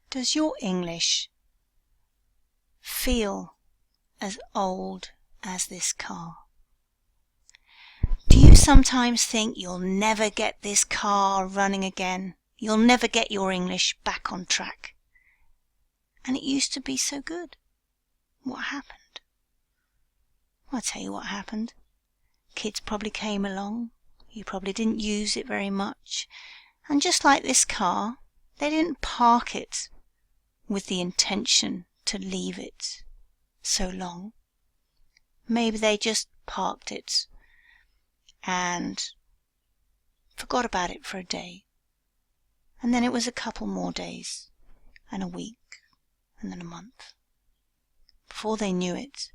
Does your English feel as old as this car? Do you sometimes think you'll never get this car running again? You'll never get your English back on track? And it used to be so good. What happened? Well, I'll tell you what happened. Kids probably came along. You probably didn't use it very much. And just like this car, they didn't park it with the intention to leave it so long. Maybe they just parked it and forgot about it for a day. And then it was a couple more days, and a week, and then a month. Before they knew it,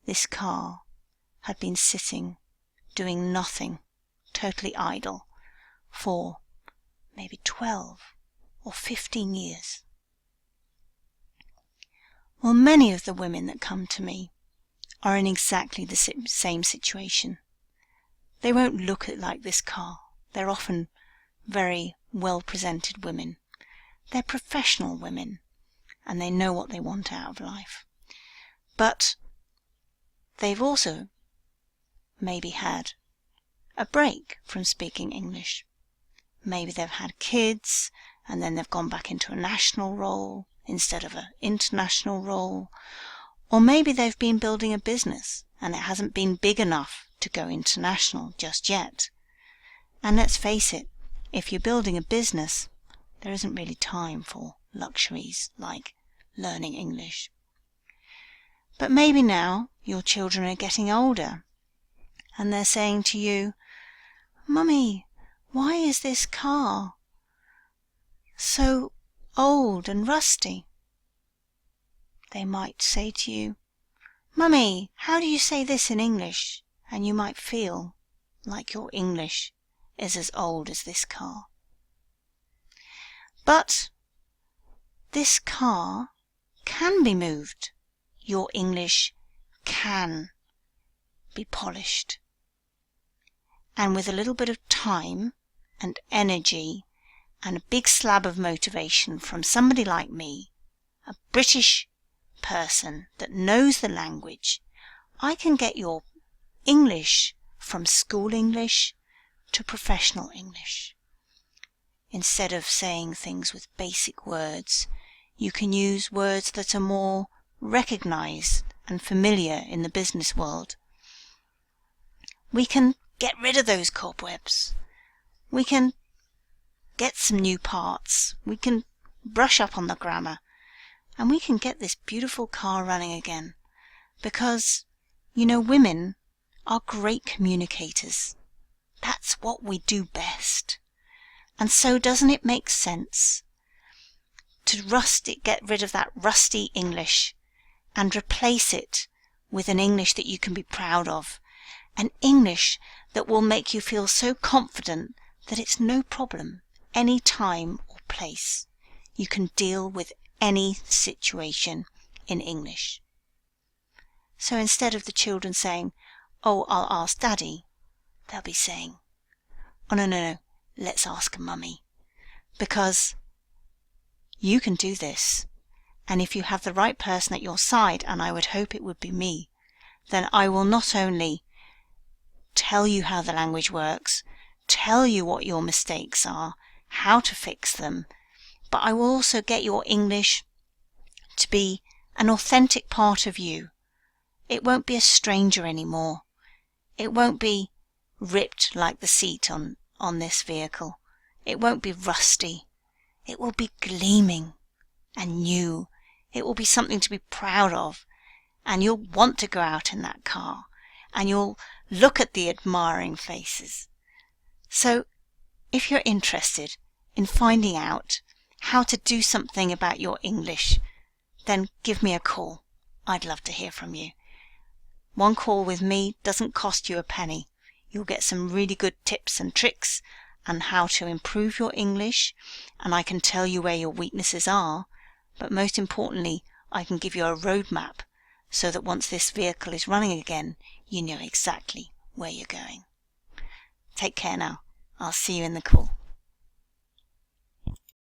this car had been sitting, doing nothing, totally idle, for maybe 12 or 15 years. Well, many of the women that come to me are in exactly the same situation. They won't look like this car. They're often very well-presented women. They're professional women, and they know what they want out of life. But they've also maybe had a break from speaking English. Maybe they've had kids, and then they've gone back into a national role instead of an international role. Or maybe they've been building a business, and it hasn't been big enough to go international just yet. And let's face it, if you're building a business, there isn't really time for luxuries like learning English. But maybe now your children are getting older, and they're saying to you, "Mummy, why is this car so old and rusty?" They might say to you, "Mummy, how do you say this in English?" And you might feel like your English is as old as this car. But this car can be moved. Your English can be polished. And with a little bit of time and energy and a big slab of motivation from somebody like me, a British person that knows the language, I can get your English from school English to professional English. Instead of saying things with basic words, you can use words that are more recognized and familiar in the business world. We can get rid of those cobwebs. We can get some new parts. We can brush up on the grammar. And we can get this beautiful car running again. Because, women are great communicators. That's what we do best. And so doesn't it make sense to get rid of that rusty English and replace it with an English that you can be proud of, an English that will make you feel so confident that it's no problem, any time or place. You can deal with any situation in English. So instead of the children saying, "Oh, I'll ask Daddy," they'll be saying, "Oh, no, let's ask Mummy." Because you can do this. And if you have the right person at your side, and I would hope it would be me, then I will not only tell you how the language works, tell you what your mistakes are, how to fix them, but I will also get your English to be an authentic part of you. It won't be a stranger anymore. It won't be ripped like the seat on this vehicle. It won't be rusty. It will be gleaming and new. It will be something to be proud of. And you'll want to go out in that car. And you'll look at the admiring faces. So, if you're interested in finding out how to do something about your English, then give me a call. I'd love to hear from you. One call with me doesn't cost you a penny. You'll get some really good tips and tricks on how to improve your English, and I can tell you where your weaknesses are, but most importantly, I can give you a roadmap so that once this vehicle is running again, you know exactly where you're going. Take care now. I'll see you in the call.